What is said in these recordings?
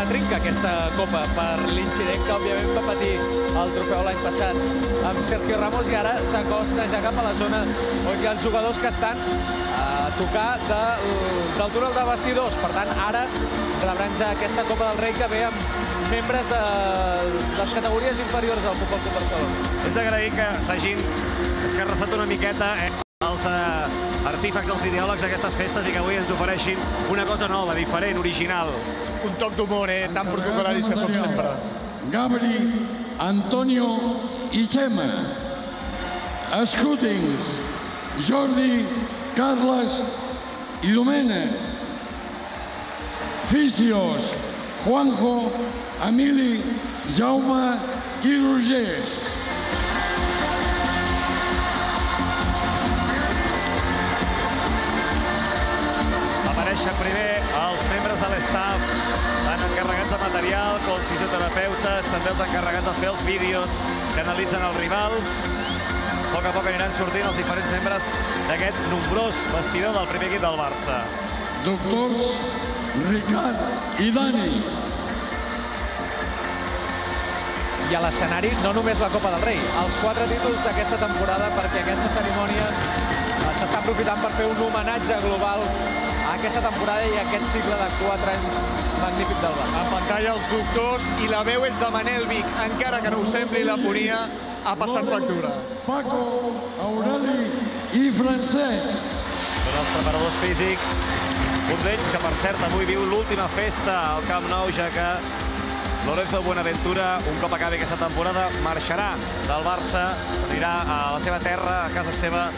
trinca aquesta Copa per l'incident que òbviament va patir el trofeu l'any passat amb Sergio Ramos, i ara s'acosta ja cap a la zona on hi ha els jugadors que estan a tocar del túnel de vestidors. Per tant, ara rebran ja aquesta Copa del Rei que ve amb membres de les categories inferiors del Futbol Club Barcelona. És d'agrair que s'hagin escarrassat una miqueta els artífecs, els ideòlegs d'aquestes festes, i que avui ens ofereixin una cosa nova, diferent, original. Un toc d'humor, tan protocolaris que som sempre. Gabri, Antonio i Xema. Escútings, Jordi, Carles i Domènec. Físios, Juanjo, Emili, Jaume i Roger. Apareixen primer els membres de l'estaf, tant encarregats de material com els fisioterapeutes, també els encarregats de fer els vídeos que analitzen els rivals. A poc aniran sortint els diferents membres d'aquest nombrós vestidor del primer equip del Barça. Doctors Ricard i Dani. I a l'escenari no només la Copa del Rei, els 4 títols d'aquesta temporada, perquè aquesta cerimònia s'està aprofitant per fer un homenatge global a aquesta temporada i a aquest cicle de 4 anys magnífic del Barça. En pantalla els doctors i la veu és de Manel Vic. Encara que no ho sembli, la fonia ha passat factura. Paco, Aureli i Francesc. Són els preparadors físics, un d'ells que, per cert, avui viu l'última festa al Camp Nou, ja que Lorenzo Buenaventura, un cop acabi aquesta temporada, marxarà del Barça, anirà a la seva terra, a casa seva,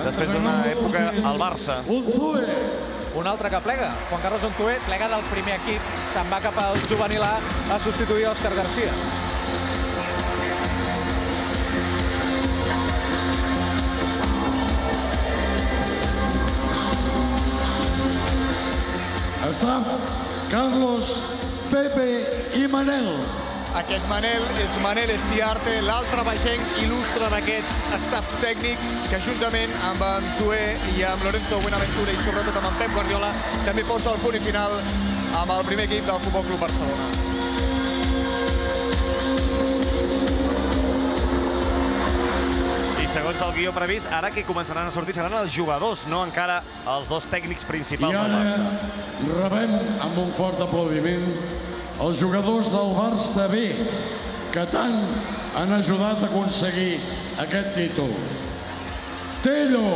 després d'una època al Barça. Un altre que plega, Juan Carlos Unzué, plega del primer equip, se'n va cap al juvenil A a substituir Òscar García. Estaf, Carlos, Pepe i Manel. Aquest Manel és Manel Estiarte, l'altre bagenc il·lustre d'aquest estaf tècnic que juntament amb en Tué i amb Lorenzo Buenaventura i sobretot amb en Pep Guardiola també posa el punt final amb el primer equip del Futbol Club Barcelona. I segons el guió previst, ara que començaran a sortir seran els jugadors, no encara els dos tècnics principals del Barça. I ara rebem amb un fort aplaudiment els jugadors del Barça B, que tant han ajudat a aconseguir aquest títol. Tello.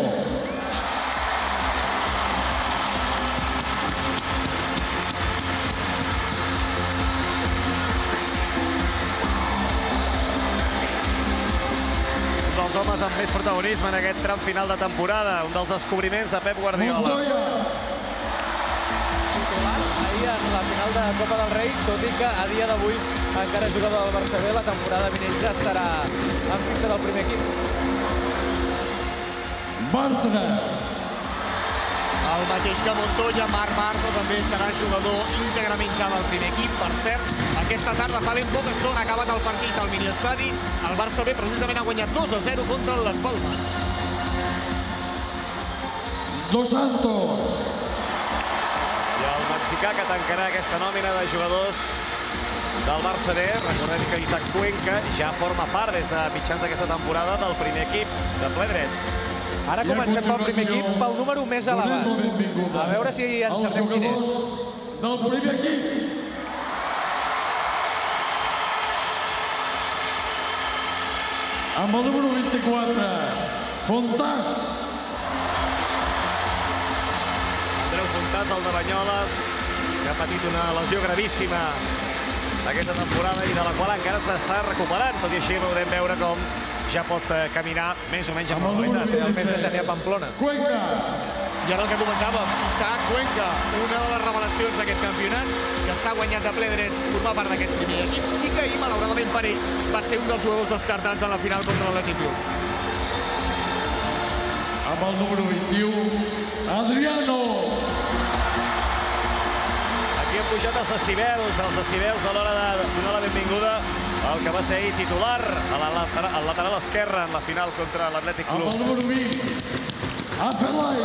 Un dels homes amb més protagonisme en aquest tram final de temporada, un dels descobriments de Pep Guardiola. Montoya. Ahir en la final de Copa del Rei, tot i que a dia d'avui encara és jugador del Barça B, la temporada vinent ja estarà en fitxa del primer equip. Bartra. El mateix que Montoya, Marc Bartra també serà jugador íntegrament ja del primer equip. Per cert, aquesta tarda fa ben poca estona ha acabat el partit al miniestadi. El Barça B precisament ha guanyat 2-0 contra les Palmes. Dos Santos. I el mexicà que tancarà aquesta nòmina de jugadors del Barça B. Recordem que Isaac Cuenca ja forma part des de mitjans d'aquesta temporada del primer equip de ple dret. Ara comencem pel primer equip, pel número més elevat. A veure si encertem quin és. Del primer equip. Amb el número 24, Fontàs. Andreu Fontàs, el de Banyoles, que ha patit una lesió gravíssima aquesta temporada i de la qual encara s'està recuperant. Tot i així podem veure com ja pot caminar més o menys amb normalitat. El mes de gener a Pamplona. Cuenca. I ara el que comentàvem, Isaac Cuenca, una de les revelacions d'aquest campionat, que s'ha guanyat de ple dret formar part d'aquest primer equip i que ahir, malauradament per ell, va ser un dels jugadors descartats en la final contra l'Atlètic Club. Amb el número 21, Adriano. Aquí han pujat els decibels a l'hora de donar la benvinguda al que va ser ahir titular al lateral esquerre en la final contra l'Atlètic Club. Amb el número 20, Afelai.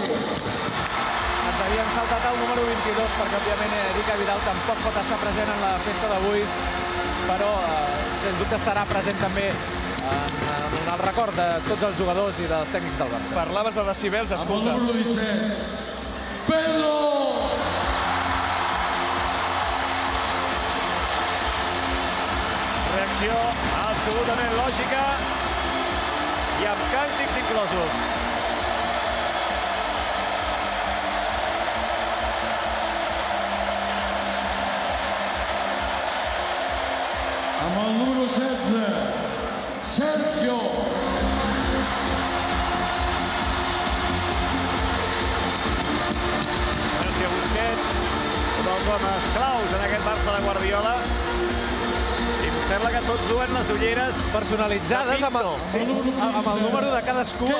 Ens havíem saltat el número 22 perquè, òbviament, Erika Vidal tampoc pot estar present en la festa d'avui, però, sens dubte, estarà present també en el record de tots els jugadors i dels tècnics del Barça. Parlaves de decibels, escolta. Amb el número 17, Pedro! Reacció absolutament lògica i amb càntics inclosos. Amb el número 16, Sergio. Sergio Busquets, un dels homes claus en aquest Barça de Guardiola. I em sembla que tots duen les ulleres personalitzades amb el número de cadascú. No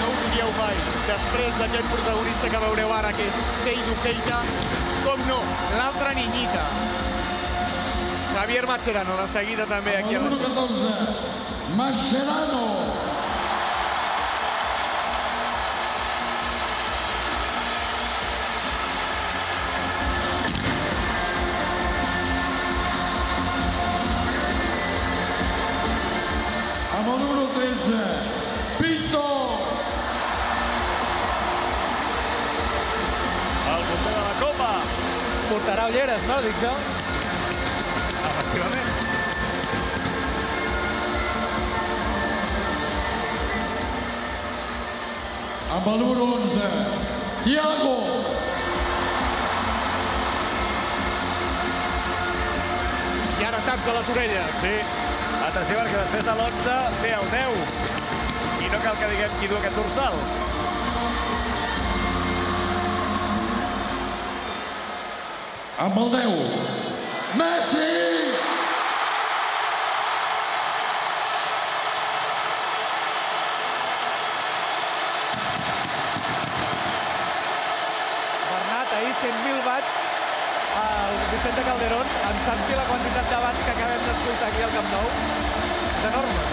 ho diríeu mai. Després d'aquest protagonista que veureu ara, que és Seydou Keita, com no, l'altra niñita. Javier Mascherano, de seguida també aquí a la festa. El número 14, Mascherano. Amb el número 13, Pinto. El porter de la Copa. Portarà ulleres, no, dic jo? Efectivament. Amb el número 11, Thiago. I ara taps a les orelles. Sí. Atenció, perquè després de l'11 ve el 10. I no cal que diguem qui du aquest dorsal. Amb el 10, Messi! Bernat, ahir 100.000 watts al Vicente Calderón. Em saps dir la quantitat de watts que acabem d'escoltar aquí al Camp Nou? És enorme.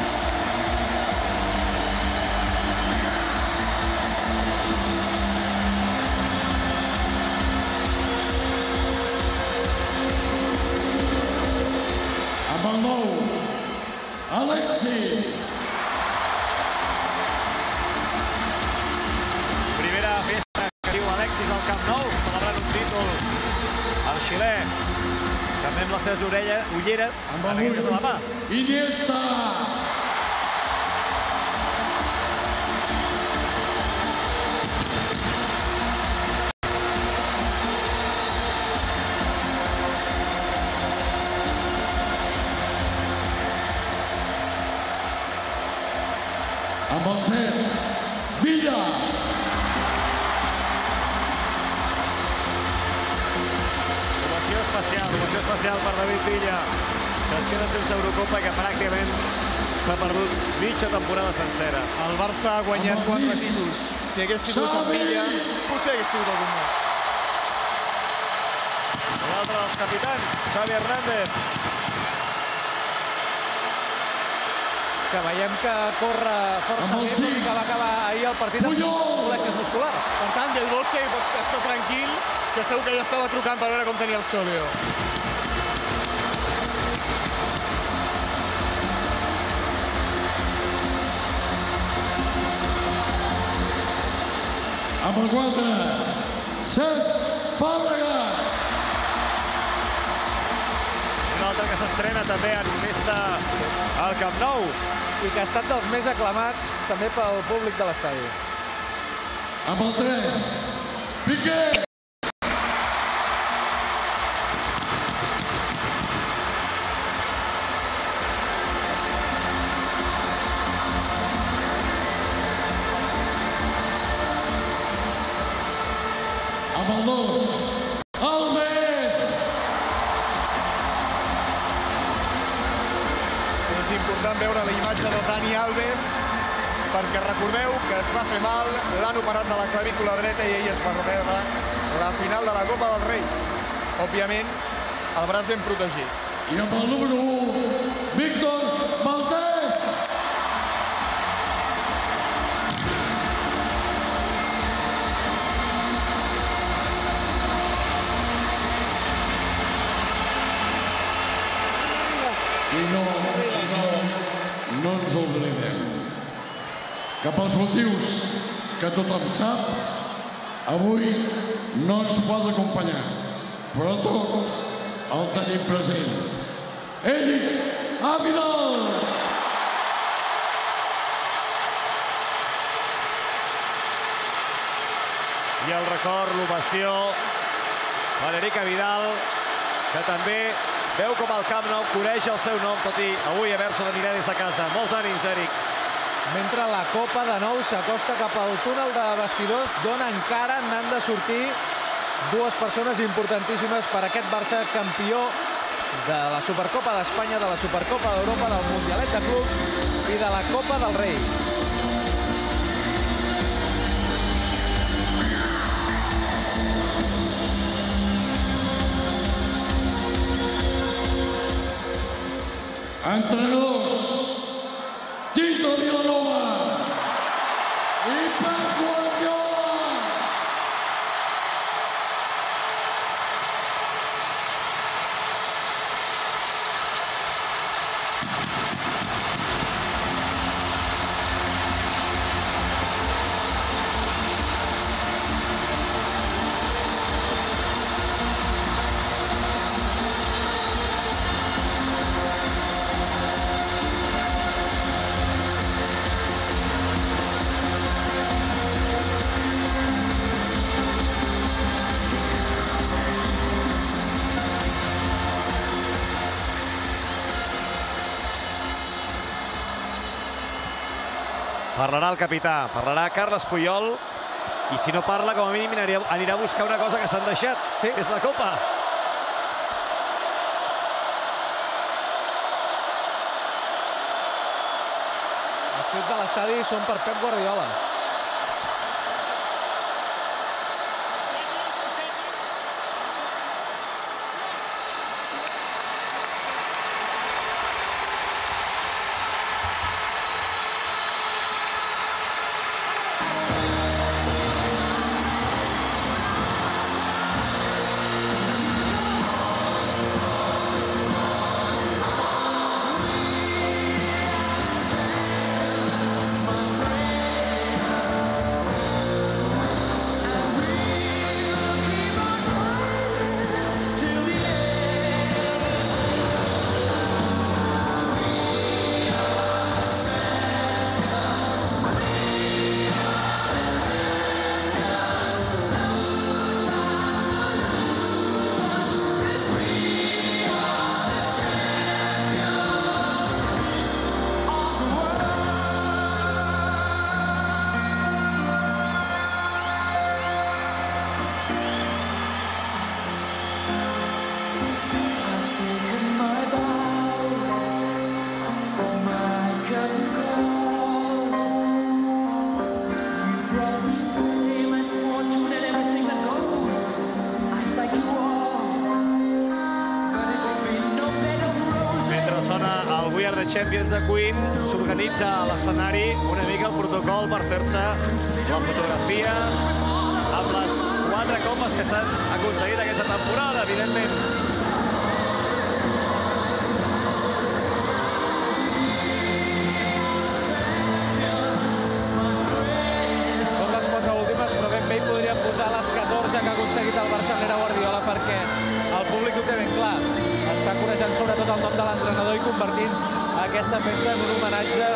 Amb el 9, Alexis. Primera festa que diu Alexis al Camp Nou, celebrant un títol al xilè. També amb les seves ulleres en aquestes de la mà. Iniesta. Amb el 7, Villa. Ovació especial per David Villa, que es queda sense Eurocopa i que pràcticament s'ha perdut mitja temporada sencera. El Barça ha guanyat 4 títols. Si hagués sigut amb Villa, potser hagués sigut algun més. L'altre dels capitans, Xavi Hernández. Que veiem que corre força més, tot i que va acabar ahir el partit amb molèsties musculars. Per tant, Del Bosque pot estar tranquil, que segur que ja estava trucant per veure com tenia el sòleo. Amb el 4, Cesc Fàbregas. Un altre que s'estrena també en festa al Camp Nou. I que ha estat dels més aclamats també pel públic de l'estadi. Amb el 3, Piqué. Amb el 2, Alves. És important veure la imatge de Dani Alves, perquè recordeu que es va fer mal, l'han operat de la clavícula dreta i ell es va perdre la final de la Copa del Rei. Òbviament, el braç ben protegit. I amb el número 1, Víctor Valdés. que pels motius que tothom sap, avui no ens pot acompanyar, però tots el tenim present. Eric Abidal! I el record, l'ovació per Eric Abidal, que també veu com el Camp Nou coneix el seu nom, tot i avui haver-se de mirar des de casa. Molts ànims, Eric. Mentre la Copa de nou s'acosta cap al túnel de vestidors, d'on encara n'han de sortir dues persones importantíssimes per aquest Barça campió de la Supercopa d'Espanya, de la Supercopa d'Europa, del Mundialet de Clubs i de la Copa del Rei. Entrenadors, Tito Vilanova i Pep Guardiola. Parlarà el capità, parlarà Carles Puyol, i si no parla, com a mínim anirà a buscar una cosa que s'han deixat, que és la Copa. Els crits de l'estadi són per Pep Guardiola. Champions de Queen, s'organitza a l'escenari una mica el protocol per fer-se la fotografia amb les 4 copes que s'han aconseguit aquesta temporada, evidentment. Són les 4 últimes, però ben bé hi podríem posar les 14 que ha aconseguit el Barça l'era Guardiola, perquè el públic ho té ben clar. Està coneixent sobretot el nom de l'entrenador i convertint aquesta festa en un homenatge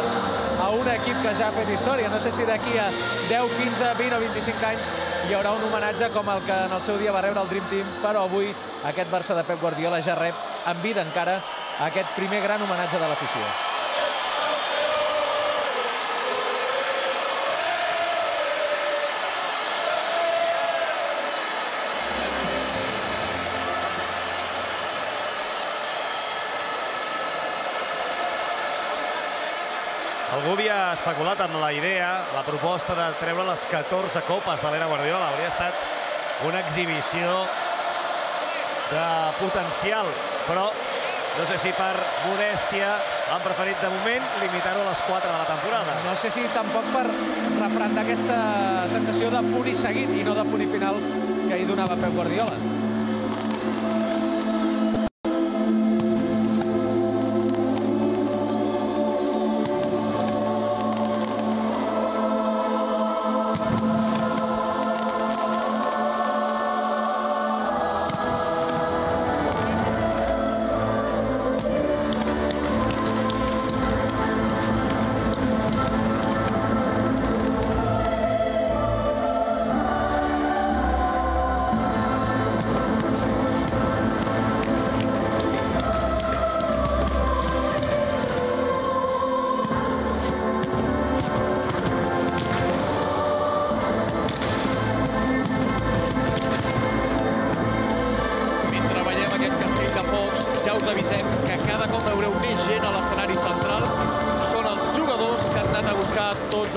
a un equip que ja ha fet història. No sé si d'aquí a 10, 15, 20 o 25 anys hi haurà un homenatge com el que en el seu dia va rebre el Dream Team, però avui aquest Barça de Pep Guardiola ja rep en vida encara aquest primer gran homenatge de l'afició. Algú havia especulat amb la idea, la proposta de treure les 14 copes de l'era Guardiola. Hauria estat una exhibició de potencial, però no sé si per modèstia han preferit de moment limitar-ho a les 4 de la temporada. No sé si tampoc per refrendar aquesta sensació de punt i seguit i no de punt i final que hi donava Pep Guardiola.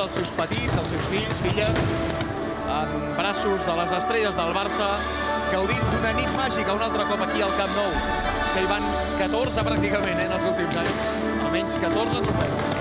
els seus petits, els seus fills, filles, en braços de les estrelles del Barça, gaudint d'una nit màgica un altre cop aquí al Camp Nou. Ja hi van 14 pràcticament en els últims anys, almenys 14 trofeus.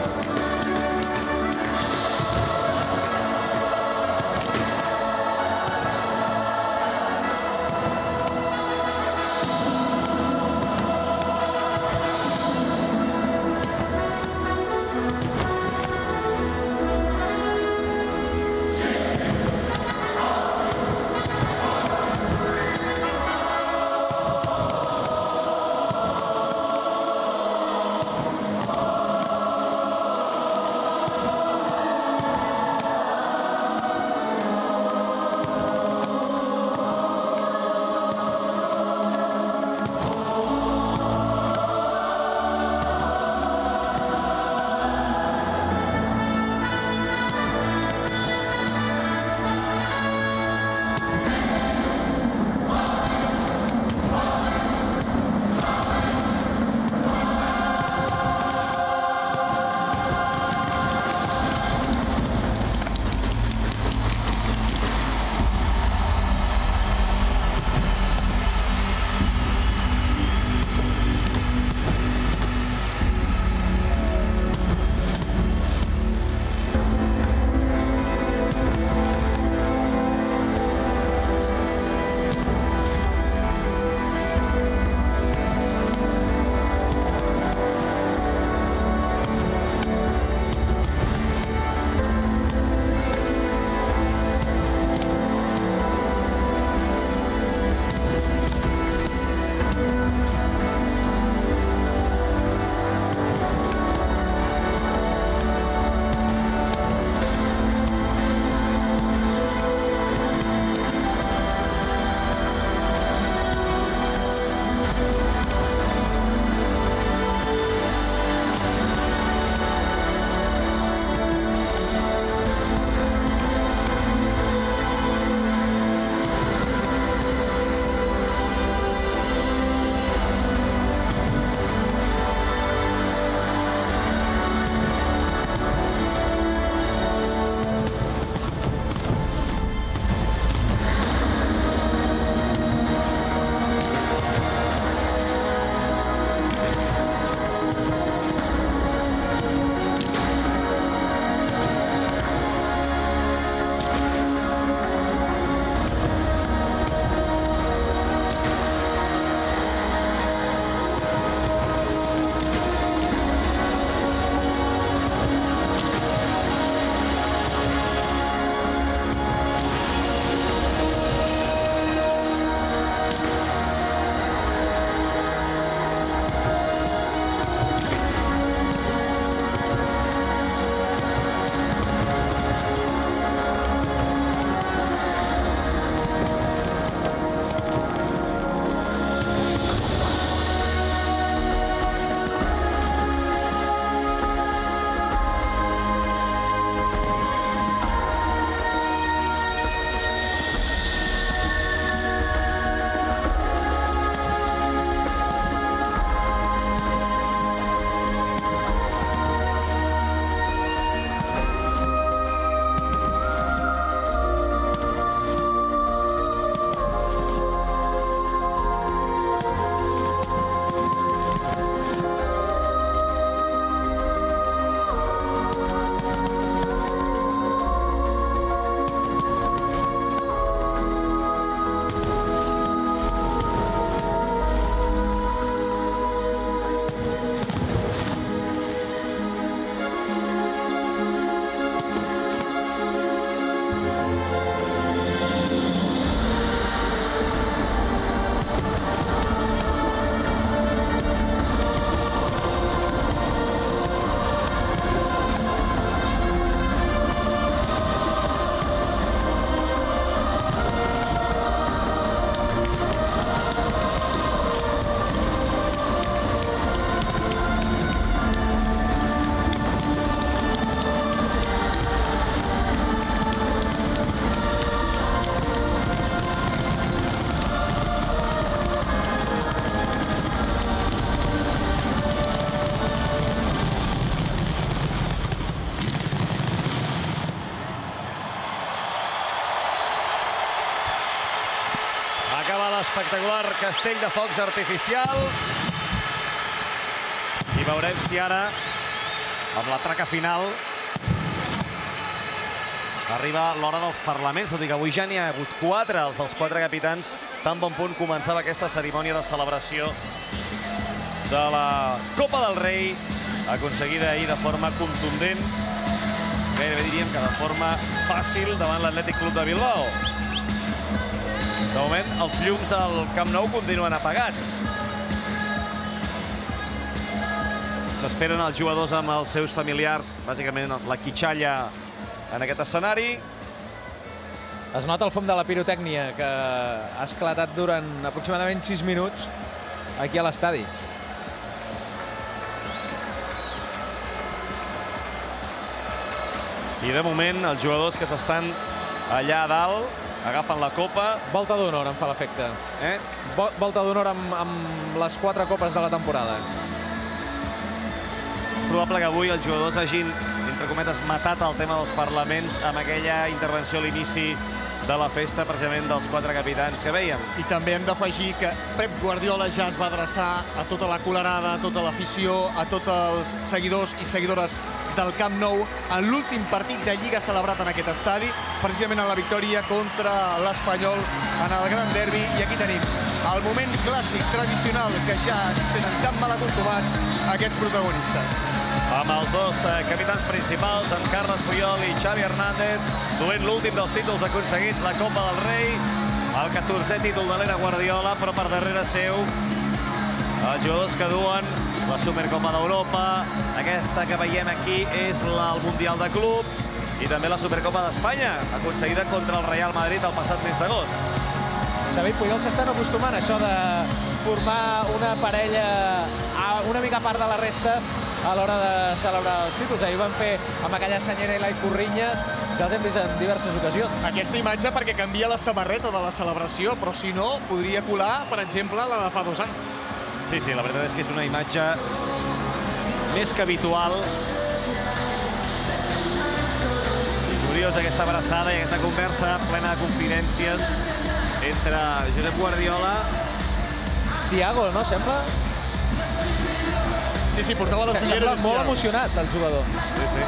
S'acaba l'espectacular castell de focs artificials. I veurem si ara, amb la traca final, arriba l'hora dels parlaments, tot i que avui ja n'hi ha hagut 4, els dels 4 capitans. Tan bon punt començava aquesta cerimònia de celebració de la Copa del Rei, aconseguida ahir de forma contundent, gairebé diríem que de forma fàcil davant l'Atlètic Club de Bilbao. De moment, els llums al Camp Nou continuen apagats. S'esperen els jugadors amb els seus familiars, bàsicament la quitxalla en aquest escenari. Es nota el fum de la pirotècnia, que ha esclatat durant aproximadament 6 minuts aquí a l'estadi. I de moment, els jugadors que s'estan allà a dalt agafen la copa. Volta d'honor, em fa l'efecte. Volta d'honor amb les 4 copes de la temporada. És probable que avui els jugadors hagin, entre cometes, matat el tema dels parlaments amb aquella intervenció a l'inici de la festa, precisament dels 4 capitans que veiem. I també hem d'afegir que Pep Guardiola ja es va adreçar a tota la colerada, a tota l'afició, a tots els seguidors i seguidores del Camp Nou en l'últim partit de Lliga celebrat en aquest estadi, precisament en la victòria contra l'Espanyol en el Gran Derbi. I aquí tenim el moment clàssic, tradicional, que ja ens tenen tan mal acostumats aquests protagonistes. Amb els dos capitans principals, en Carles Puyol i Xavi Hernández, duent l'últim dels títols aconseguits, la Copa del Rei, el 14è títol de l'era Guardiola, però per darrere seu els jugadors que duen la Supercopa d'Europa, aquesta que veiem aquí és el Mundial de Clubs i també la Supercopa d'Espanya, aconseguida contra el Real Madrid el passat mes d'agost. Xavi i Puyol s'estan acostumant a això de formar una parella una mica a part de la resta a l'hora de celebrar els títols. Ahir ho van fer amb aquella senyera i la Ikurriña, que els hem vist en diverses ocasions. Aquesta imatge perquè canvia la samarreta de la celebració, però si no, podria colar, per exemple, la de fa 2 anys. Sí, la veritat és que és una imatge més que habitual. Curiosa aquesta abraçada i aquesta conversa plena de confidències entre Josep Guardiola. Thiago, no? Sembla? Sí, portava les ulleres. Sembla molt emocionat, el jugador. Sí.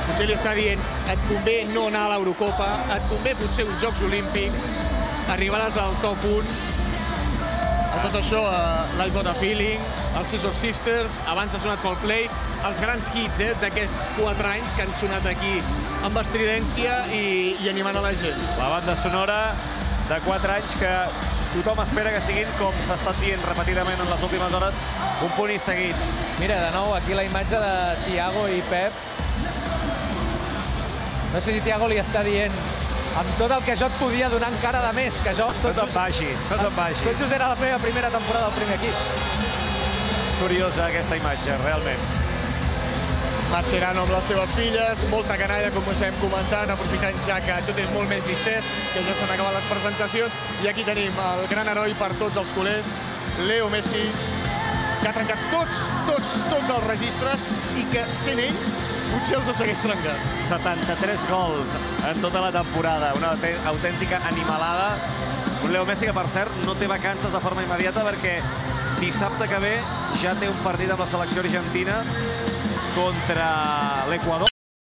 Potser li està dient, et convé no anar a l'Eurocopa, et convé potser uns Jocs Olímpics, arribaràs al top 1. A tot això, l'I Got a Feeling, el Seas of Sisters, abans ha sonat Coldplay, els grans hits d'aquests 4 anys que han sonat aquí amb estridència i animant a la gent. La banda sonora de 4 anys que tothom espera que siguin, com s'ha estat dient repetidament en les últimes hores, un punt i seguit. Mira, de nou, aquí la imatge de Thiago i Pep. No sé si Thiago li està dient amb tot el que jo et podia donar encara de més, que jo... No te'n vagis. Tot just era la meva primera temporada del primer equip. És curiosa aquesta imatge, realment. Mascherano amb les seves filles, molta canalla, com us hem comentat, aprofitant ja que tot és molt més distès, que ja s'han acabat les presentacions. I aquí tenim el gran heroi per tots els culers, Leo Messi, que ha trencat tots els registres i que, sent ell, potser els segueix trencant. 73 gols en tota la temporada, una autèntica animalada. Un Leo Messi que, per cert, no té vacances de forma immediata perquè dissabte que ve ja té un partit amb la selecció argentina contra l'Equador.